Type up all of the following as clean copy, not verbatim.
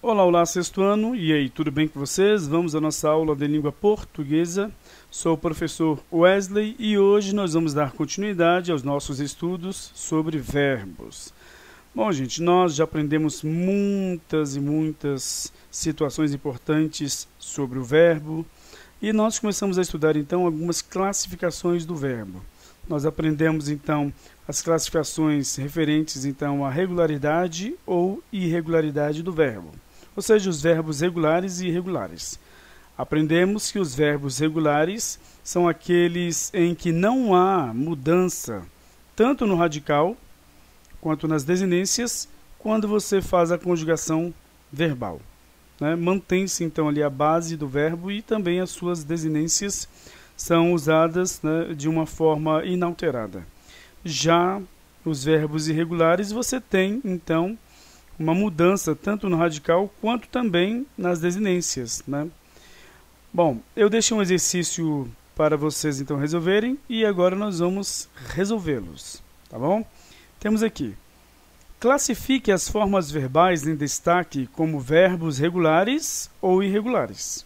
Olá, olá, sexto ano, e aí, tudo bem com vocês? Vamos à nossa aula de língua portuguesa. Sou o professor Wesley e hoje nós vamos dar continuidade aos nossos estudos sobre verbos. Bom, gente, nós já aprendemos muitas e muitas situações importantes sobre o verbo e nós começamos a estudar então algumas classificações do verbo. Nós aprendemos então as classificações referentes então à regularidade ou irregularidade do verbo, ou seja, os verbos regulares e irregulares. Aprendemos que os verbos regulares são aqueles em que não há mudança tanto no radical quanto nas desinências quando você faz a conjugação verbal, né? Mantém-se então ali a base do verbo e também as suas desinências são usadas, né, de uma forma inalterada. Já os verbos irregulares você tem então uma mudança tanto no radical quanto também nas desinências, né? Bom, eu deixei um exercício para vocês então resolverem e agora nós vamos resolvê-los, tá bom? Temos aqui: classifique as formas verbais em destaque como verbos regulares ou irregulares.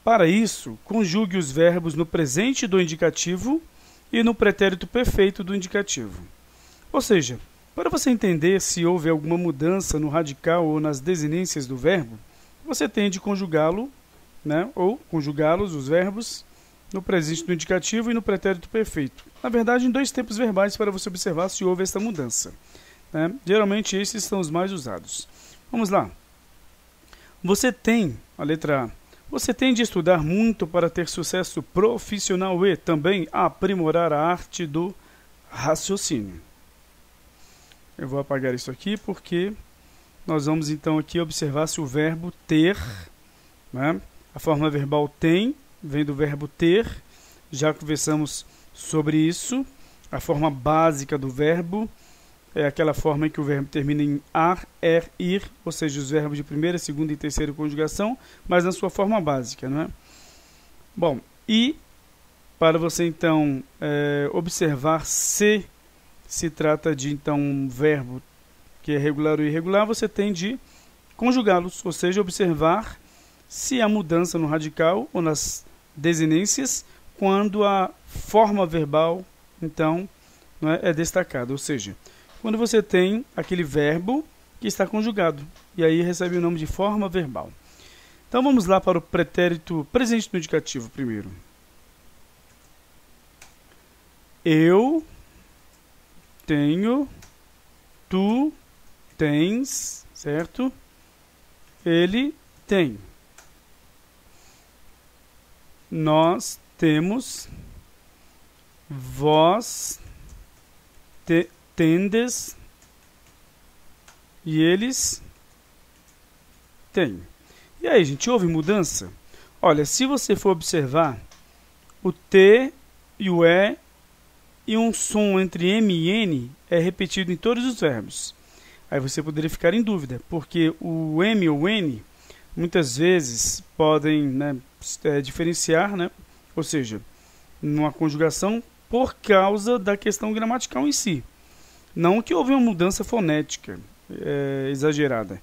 Para isso, conjugue os verbos no presente do indicativo e no pretérito perfeito do indicativo. Ou seja, para você entender se houve alguma mudança no radical ou nas desinências do verbo, você tem de conjugá-lo, né, ou conjugá-los, os verbos, no presente do indicativo e no pretérito perfeito. Na verdade, em dois tempos verbais para você observar se houve essa mudança, né? Geralmente, esses são os mais usados. Vamos lá. Você tem, a letra A, você tem de estudar muito para ter sucesso profissional e também aprimorar a arte do raciocínio. Eu vou apagar isso aqui porque nós vamos então aqui observar se o verbo ter, né? A forma verbal tem, vem do verbo ter, já conversamos sobre isso. A forma básica do verbo é aquela forma em que o verbo termina em ar, ir, ou seja, os verbos de primeira, segunda e terceira conjugação, mas na sua forma básica, não é? Bom, e para você então observar se trata de então um verbo que é regular ou irregular, você tem de conjugá-los, ou seja, observar se há mudança no radical ou nas desinências quando a forma verbal então não é destacada, ou seja, quando você tem aquele verbo que está conjugado, e aí recebe o nome de forma verbal. Então vamos lá para o pretérito presente no indicativo primeiro. Eu tenho, tu tens, certo? Ele tem. Nós temos, vós tendes e eles têm. E aí, gente, houve mudança? Olha, se você for observar, o T e o E e um som entre M e N é repetido em todos os verbos. Aí você poderia ficar em dúvida, porque o M ou N muitas vezes podem, né, diferenciar, né, ou seja, numa conjugação por causa da questão gramatical em si. Não que houve uma mudança fonética exagerada.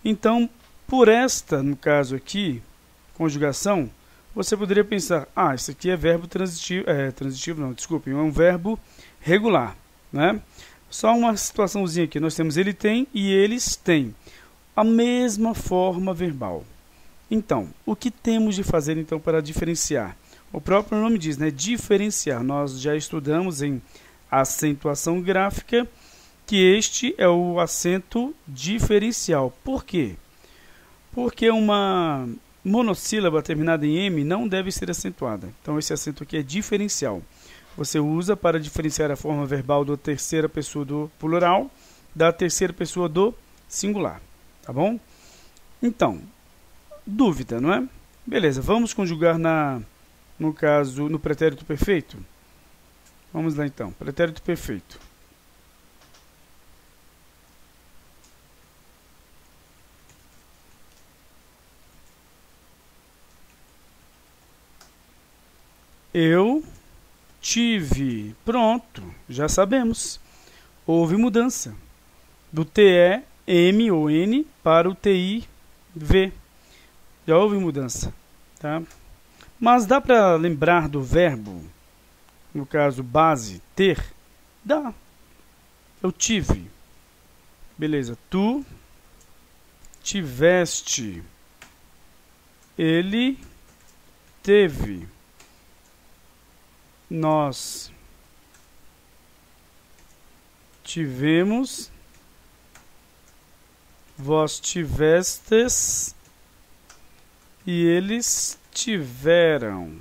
Então, por esta, no caso aqui, conjugação, você poderia pensar, isso aqui é verbo transitivo, não, desculpem, é um verbo regular, né? Só uma situaçãozinha aqui, nós temos ele tem e eles têm. A mesma forma verbal. Então, o que temos de fazer então para diferenciar? O próprio nome diz, né? Diferenciar. Nós já estudamos em acentuação gráfica que este é o acento diferencial. Por quê? Porque uma monossílaba terminada em M não deve ser acentuada. Então, esse acento aqui é diferencial. Você usa para diferenciar a forma verbal da terceira pessoa do plural da terceira pessoa do singular. Tá bom? Então, dúvida, não é? Beleza, vamos conjugar no caso, no pretérito perfeito? Vamos lá então, pretérito perfeito. Eu tive. Pronto, já sabemos. Houve mudança do TE, M ou N para o TI, ver. Já houve mudança, tá? Mas dá para lembrar do verbo, no caso base, ter? Dá. Eu tive. Beleza. Tu tiveste. Ele teve. Nós tivemos. Vós tivestes. E eles tiveram.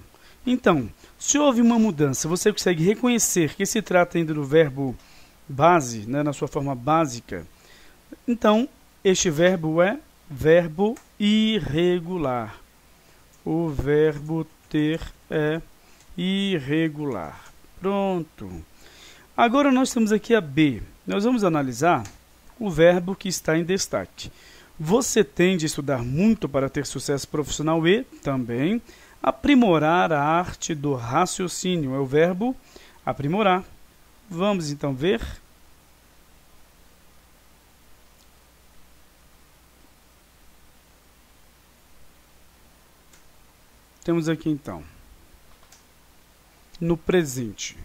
Então, se houve uma mudança, você consegue reconhecer que se trata ainda do verbo base, né, na sua forma básica. Então, este verbo é verbo irregular. O verbo ter é irregular. Pronto. Agora nós temos aqui a B. Nós vamos analisar o verbo que está em destaque. Você tende a estudar muito para ter sucesso profissional e, também, aprimorar a arte do raciocínio. É o verbo aprimorar. Vamos então ver. Temos aqui então, no presente.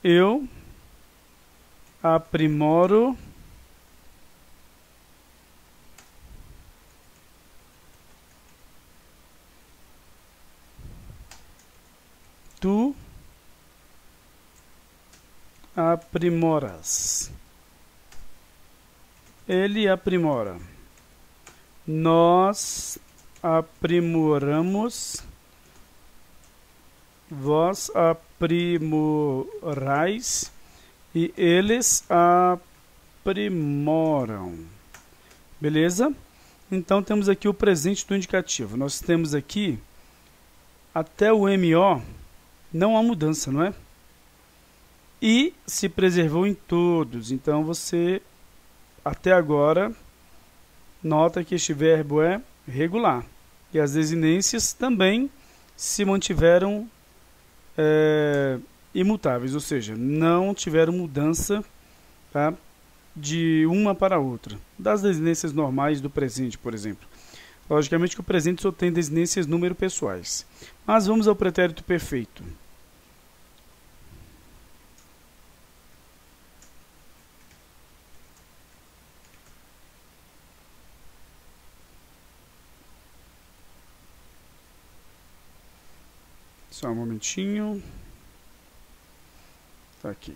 Eu aprimoro tu aprimoras. Ele aprimora. Nós aprimoramos. Vós aprimorais. E eles aprimoram. Beleza? Então temos aqui o presente do indicativo. Nós temos aqui até o MO, não há mudança, não é? E se preservou em todos. Então você, até agora, nota que este verbo é regular. E as desinências também se mantiveram imutáveis, ou seja, não tiveram mudança, tá, de uma para outra. Das desinências normais do presente, por exemplo. Logicamente que o presente só tem desinências número pessoais. Mas vamos ao pretérito perfeito. Só um momentinho. Tá aqui.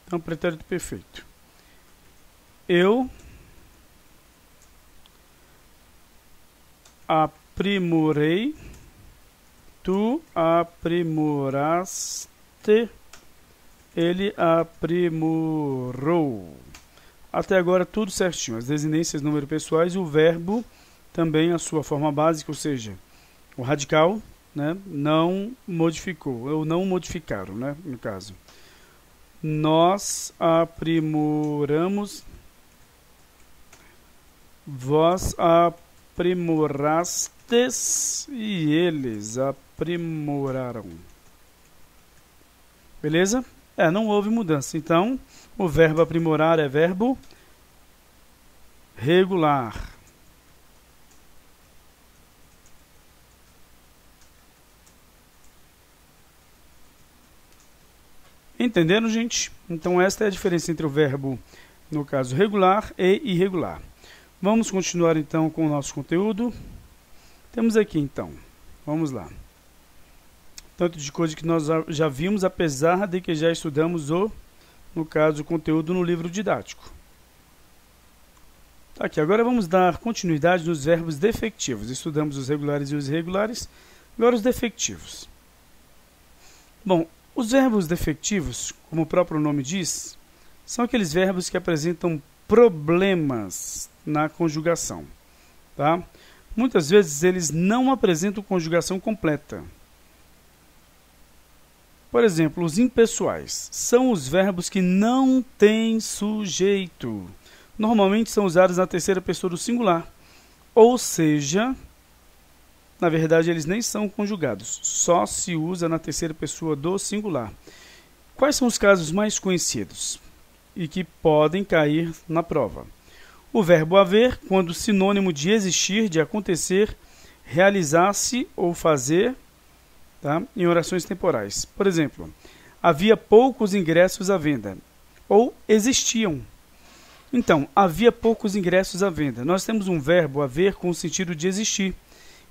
Então, pretérito perfeito. Eu aprimorei, tu aprimoraste, ele aprimorou. Até agora tudo certinho. As desinências número pessoais e o verbo também a sua forma básica, ou seja, o radical, né, não modificou, ou não modificaram, né, no caso. Nós aprimoramos, vós aprimorastes e eles aprimoraram. Beleza? Não houve mudança. Então, o verbo aprimorar é verbo regular. Entenderam, gente? Então, esta é a diferença entre o verbo, no caso, regular e irregular. Vamos continuar, então, com o nosso conteúdo. Temos aqui, então, vamos lá. Tanto de coisa que nós já vimos, apesar de que já estudamos no caso, o conteúdo no livro didático. Tá aqui, agora vamos dar continuidade nos verbos defectivos. Estudamos os regulares e os irregulares, agora os defectivos. Bom, os verbos defectivos, como o próprio nome diz, são aqueles verbos que apresentam problemas na conjugação. Tá? Muitas vezes eles não apresentam conjugação completa. Por exemplo, os impessoais são os verbos que não têm sujeito. Normalmente são usados na terceira pessoa do singular. Ou seja, na verdade eles nem são conjugados. Só se usa na terceira pessoa do singular. Quais são os casos mais conhecidos? e que podem cair na prova. O verbo haver, quando sinônimo de existir, de acontecer, realizar-se ou fazer, tá? Em orações temporais. Por exemplo, havia poucos ingressos à venda, ou existiam. Então, havia poucos ingressos à venda. Nós temos um verbo haver com o sentido de existir.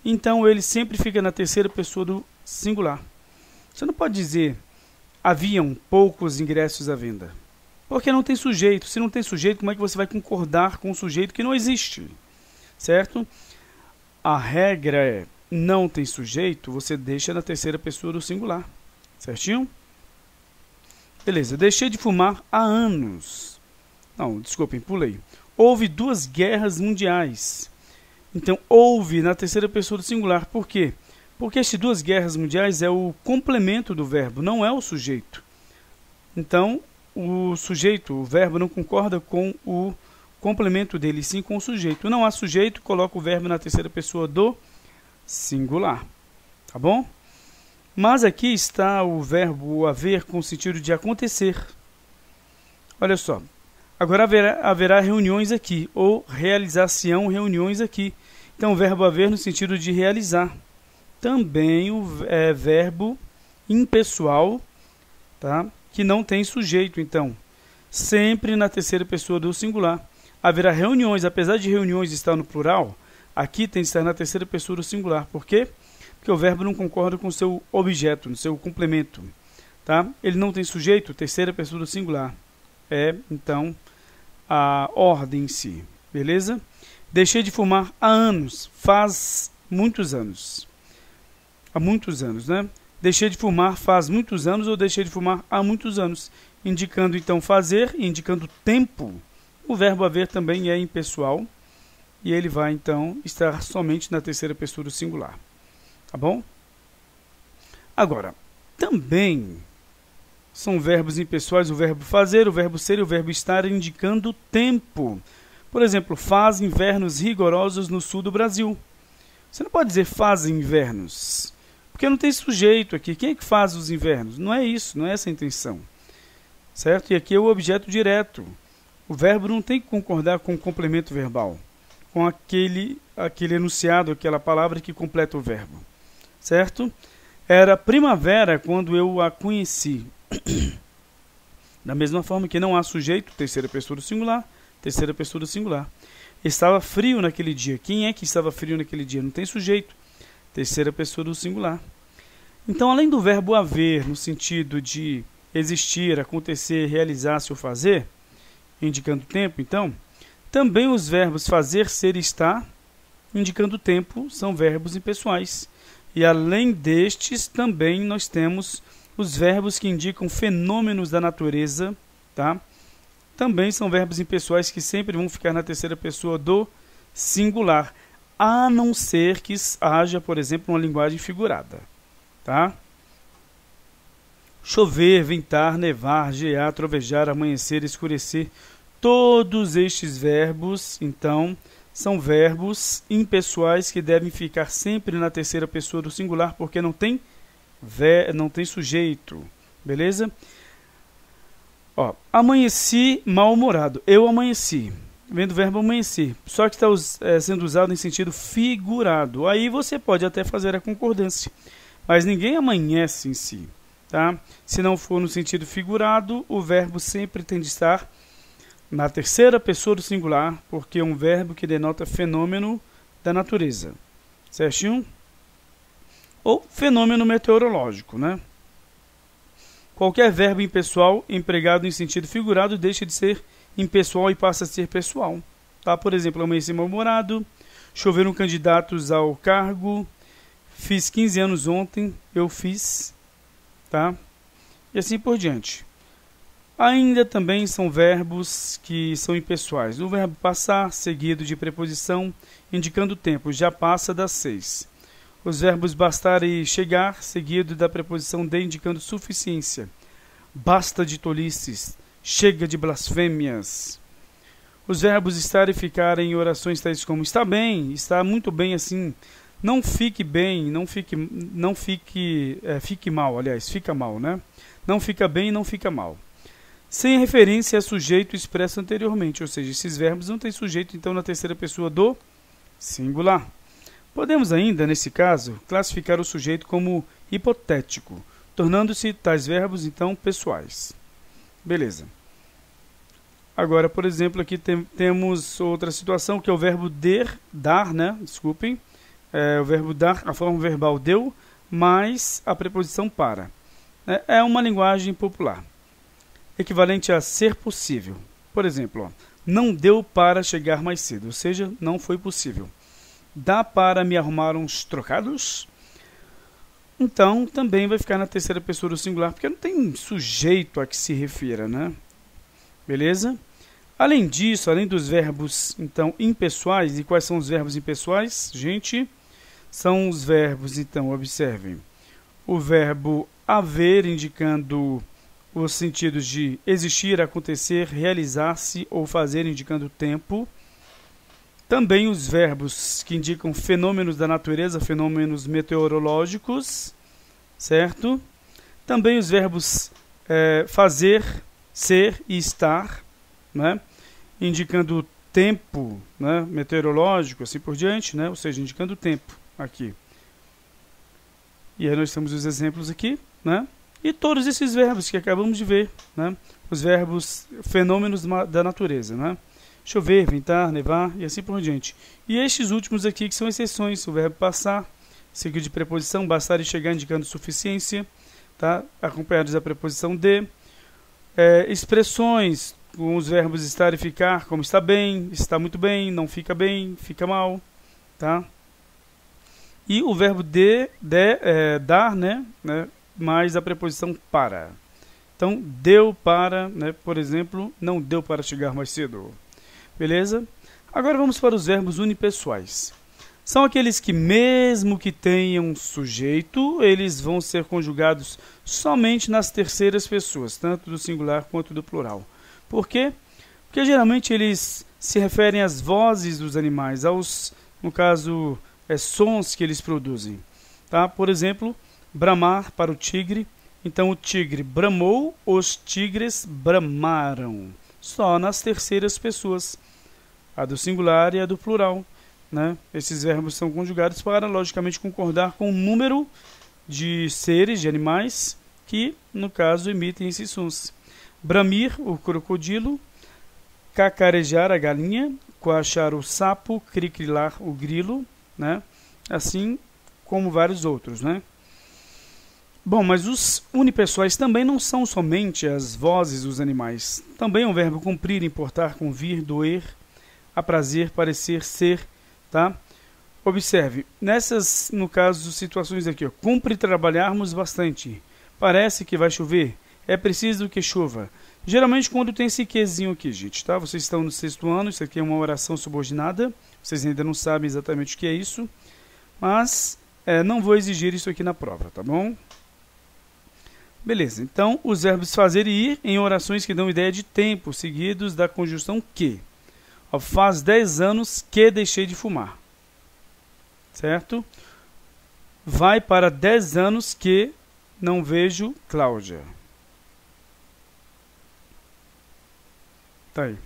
Então, ele sempre fica na terceira pessoa do singular. Você não pode dizer haviam poucos ingressos à venda, porque não tem sujeito. Se não tem sujeito, como é que você vai concordar com um sujeito que não existe? Certo? A regra é, não tem sujeito, você deixa na terceira pessoa do singular. Certinho? Beleza, deixei de fumar há anos. Não, desculpem, pulei. Houve 2 guerras mundiais. Então, houve na terceira pessoa do singular. Por quê? Porque estas 2 guerras mundiais é o complemento do verbo, não é o sujeito. Então, o sujeito, o verbo, não concorda com o complemento dele, sim com o sujeito. Não há sujeito, coloca o verbo na terceira pessoa do singular. Tá bom? Mas aqui está o verbo haver com o sentido de acontecer. Olha só. Agora haverá reuniões aqui, ou realizar-se-ão reuniões aqui. Então, o verbo haver no sentido de realizar. Também o verbo impessoal, tá? Que não tem sujeito, então. Sempre na terceira pessoa do singular. Haverá reuniões, apesar de reuniões estar no plural, aqui tem que estar na terceira pessoa do singular. Por quê? Porque o verbo não concorda com o seu objeto, no seu complemento. Tá? Ele não tem sujeito, terceira pessoa do singular. É, então, a ordem em si. Beleza? Deixei de fumar há anos. Faz muitos anos. Há muitos anos, né? Deixei de fumar faz muitos anos ou deixei de fumar há muitos anos. Indicando, então, fazer e indicando tempo. O verbo haver também é impessoal. E ele vai, então, estar somente na terceira pessoa do singular. Tá bom? Agora, também são verbos impessoais o verbo fazer, o verbo ser e o verbo estar indicando tempo. Por exemplo, faz invernos rigorosos no sul do Brasil. Você não pode dizer faz invernos, porque não tem sujeito aqui. Quem é que faz os invernos? Não é isso, não é essa a intenção. Certo? E aqui é o objeto direto. O verbo não tem que concordar com o complemento verbal, com aquele enunciado, aquela palavra que completa o verbo. Certo? Era primavera quando eu a conheci. Da mesma forma que não há sujeito, terceira pessoa do singular, terceira pessoa do singular. Estava frio naquele dia. Quem é que estava frio naquele dia? Não tem sujeito, terceira pessoa do singular. Então, além do verbo haver, no sentido de existir, acontecer, realizar-se ou fazer, indicando tempo, então, também os verbos fazer, ser e estar, indicando tempo, são verbos impessoais. E além destes, também nós temos os verbos que indicam fenômenos da natureza, tá? Também são verbos impessoais que sempre vão ficar na terceira pessoa do singular, a não ser que haja, por exemplo, uma linguagem figurada, tá? Chover, ventar, nevar, gear, trovejar, amanhecer, escurecer, todos estes verbos, então, são verbos impessoais que devem ficar sempre na terceira pessoa do singular, porque não tem sujeito, beleza? Ó, amanheci mal-humorado. Eu amanheci. Vem do verbo amanhecer. Só que está sendo usado em sentido figurado. Aí você pode até fazer a concordância. Mas ninguém amanhece em si. Tá? Se não for no sentido figurado, o verbo sempre tem de estar na terceira pessoa do singular, porque é um verbo que denota fenômeno da natureza. Certinho? Ou fenômeno meteorológico, né? Qualquer verbo impessoal empregado em sentido figurado deixa de ser impessoal e passa a ser pessoal. Tá? Por exemplo, amanheci mal-humorado, choveram candidatos ao cargo, fiz 15 anos ontem, eu fiz, tá? E assim por diante. Ainda também são verbos que são impessoais. O verbo passar, seguido de preposição, indicando o tempo, já passa das 6. Os verbos bastar e chegar, seguido da preposição de, indicando suficiência. Basta de tolices, chega de blasfêmias. Os verbos estar e ficar em orações tais como está bem, está muito bem assim, não fique bem, fique mal, aliás, fica mal, né? Não fica bem, não fica mal. sem referência a sujeito expresso anteriormente, ou seja, esses verbos não têm sujeito, então, na terceira pessoa do singular. Podemos ainda, nesse caso, classificar o sujeito como hipotético, tornando-se tais verbos, então, pessoais. Beleza. Agora, por exemplo, aqui temos outra situação, que é o verbo dar, né? Desculpem. O verbo dar, a forma verbal deu, mais a preposição para. É uma linguagem popular, equivalente a ser possível. Por exemplo, ó, não deu para chegar mais cedo, ou seja, não foi possível. Dá para me arrumar uns trocados? Então, também vai ficar na terceira pessoa do singular, porque não tem sujeito a que se refira, né? Beleza? Além disso, além dos verbos, então, impessoais, e quais são os verbos impessoais? Gente, são os verbos, então, observem, o verbo haver, indicando os sentidos de existir, acontecer, realizar-se ou fazer, indicando tempo. Também os verbos que indicam fenômenos da natureza, fenômenos meteorológicos, certo? Também os verbos fazer, ser e estar, né? Indicando tempo, né? Meteorológico, assim por diante, né? Ou seja, indicando tempo aqui. E aí nós temos os exemplos aqui, né? E todos esses verbos que acabamos de ver, né? Os verbos fenômenos da natureza, né? Chover, ventar, nevar e assim por diante. E estes últimos aqui que são exceções, o verbo passar, seguido de preposição, bastar e chegar, indicando suficiência, tá? Acompanhados da preposição de. Expressões com os verbos estar e ficar, como está bem, está muito bem, não fica bem, fica mal, tá? E o verbo dar, né? Mais a preposição para. Então, deu para, né? Por exemplo, não deu para chegar mais cedo. Beleza? Agora vamos para os verbos unipessoais. São aqueles que, mesmo que tenham sujeito, eles vão ser conjugados somente nas terceiras pessoas, tanto do singular quanto do plural. Por quê? Porque geralmente eles se referem às vozes dos animais, aos, no caso, sons que eles produzem. Tá? Por exemplo, bramar para o tigre. Então, o tigre bramou, os tigres bramaram. Só nas terceiras pessoas, a do singular e a do plural, né? Esses verbos são conjugados para, logicamente, concordar com o número de seres, de animais, que, no caso, emitem esses sons. Bramir, o crocodilo, cacarejar, a galinha, coachar, o sapo, cricrilar, o grilo, né? Assim como vários outros, né? Bom, mas os unipessoais também não são somente as vozes dos animais. Também é um verbo cumprir, importar, convir, doer, aprazer, parecer, ser, tá? Observe, nessas, no caso, situações aqui, ó, cumpre trabalharmos bastante. Parece que vai chover. É preciso que chova. Geralmente quando tem esse quezinho aqui, gente, tá? Vocês estão no 6º ano, isso aqui é uma oração subordinada. Vocês ainda não sabem exatamente o que é isso. Mas não vou exigir isso aqui na prova, tá bom? Beleza, então os verbos fazer e ir em orações que dão ideia de tempo, seguidos da conjunção que. Ó, faz 10 anos que deixei de fumar. Certo? Vai para 10 anos que não vejo Cláudia. Tá aí.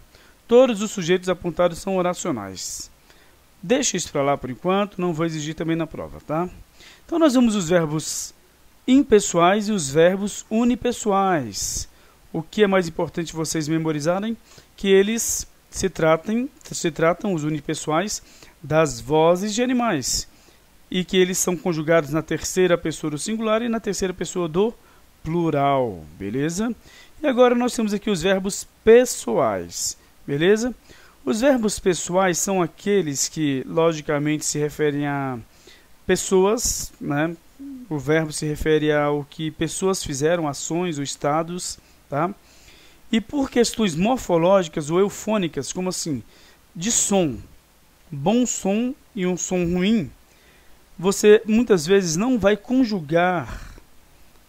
Todos os sujeitos apontados são oracionais. Deixa isso para lá por enquanto, não vou exigir também na prova, tá? Então nós vemos os verbos impessoais e os verbos unipessoais. O que é mais importante vocês memorizarem? Que eles se tratam, os unipessoais, das vozes de animais. E que eles são conjugados na terceira pessoa do singular e na terceira pessoa do plural. Beleza? E agora nós temos aqui os verbos pessoais. Beleza? Os verbos pessoais são aqueles que, logicamente, se referem a pessoas, né? O verbo se refere ao que pessoas fizeram, ações ou estados, tá? E por questões morfológicas ou eufônicas, como assim? De som, bom som e um som ruim, você muitas vezes não vai conjugar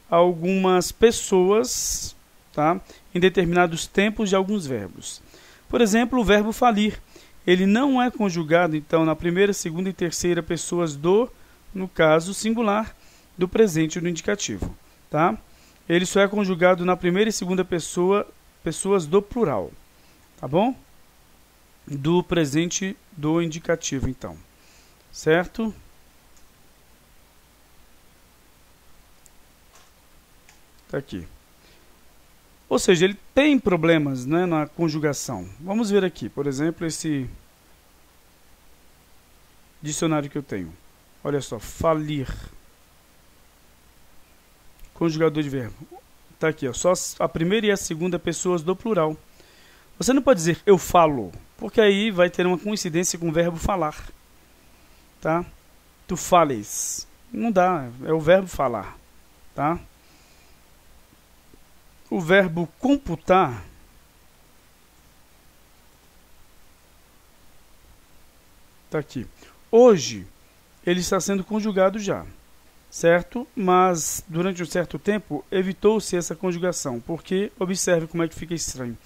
algumas pessoas, tá? Em determinados tempos de alguns verbos. Por exemplo, o verbo falir. Ele não é conjugado, então, na primeira, segunda e terceira pessoas do, no caso, singular, do presente e do indicativo, tá? Ele só é conjugado na primeira e segunda pessoa pessoas do plural, tá bom? Do presente do indicativo, então, certo? Tá aqui. Ou seja, ele tem problemas, né, na conjugação. Vamos ver aqui, por exemplo, esse dicionário que eu tenho. Olha só, falir. Conjugador de verbo. Tá aqui, ó, só a primeira e a segunda pessoas do plural. Você não pode dizer eu falo, porque aí vai ter uma coincidência com o verbo falar. Tá? Tu fales. Não dá, é o verbo falar. Tá? O verbo computar tá aqui. Hoje ele está sendo conjugado já, certo? Mas durante um certo tempo evitou-se essa conjugação, porque observe como é que fica estranho.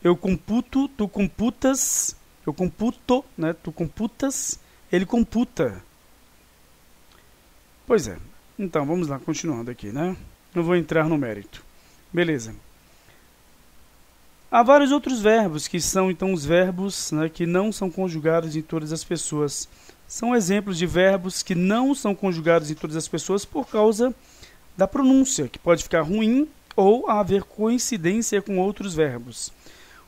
Eu computo, tu computas, eu computo, né? Tu computas, ele computa. Pois é. Então vamos lá, continuando aqui, né? Não vou entrar no mérito. Beleza. Há vários outros verbos que são, então, os verbos, né, que não são conjugados em todas as pessoas. São exemplos de verbos que não são conjugados em todas as pessoas por causa da pronúncia, que pode ficar ruim ou haver coincidência com outros verbos.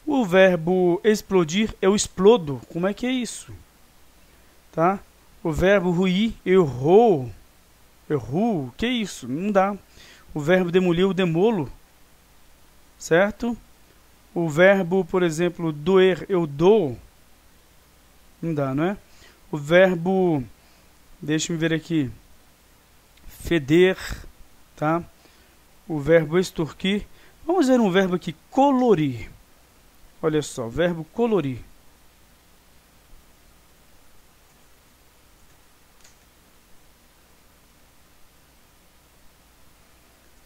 O verbo explodir, eu explodo. Como é que é isso? Tá? O verbo ruir, eu roo. Eu ruo. Que é isso? Não dá. O verbo demolir, eu demolo. Certo? O verbo, por exemplo, doer, eu dou. Não dá, não é? O verbo, deixa-me ver aqui, feder, tá? O verbo extorquir. Vamos ver um verbo aqui, colorir. Olha só, verbo colorir.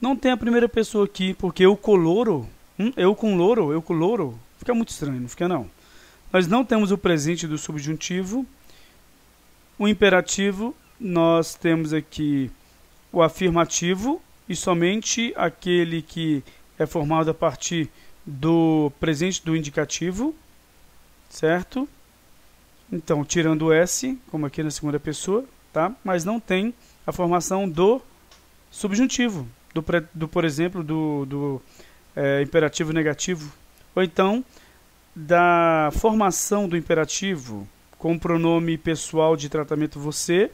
Não tem a primeira pessoa aqui, porque eu coloro, eu com louro, eu com louro, fica muito estranho, não fica não. Nós não temos o presente do subjuntivo. O imperativo, nós temos aqui o afirmativo e somente aquele que é formado a partir do presente do indicativo, certo? Então, tirando o S, como aqui na segunda pessoa, tá? Mas não tem a formação do subjuntivo, por exemplo, do imperativo negativo, ou então da formação do imperativo com o pronome pessoal de tratamento você,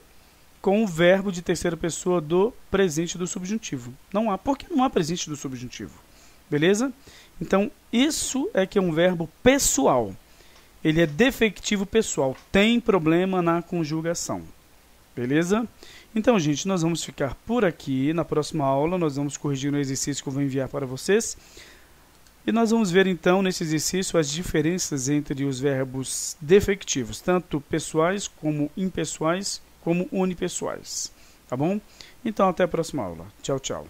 com o verbo de terceira pessoa do presente do subjuntivo. Não há, porque não há presente do subjuntivo. Beleza? Então, isso é que é um verbo pessoal. Ele é defectivo pessoal, tem problema na conjugação. Beleza? Então, gente, nós vamos ficar por aqui. Na próxima aula, nós vamos corrigir o exercício que eu vou enviar para vocês. E nós vamos ver, então, nesse exercício, as diferenças entre os verbos defectivos, tanto pessoais, como impessoais, como unipessoais. Tá bom? Então, até a próxima aula. Tchau, tchau.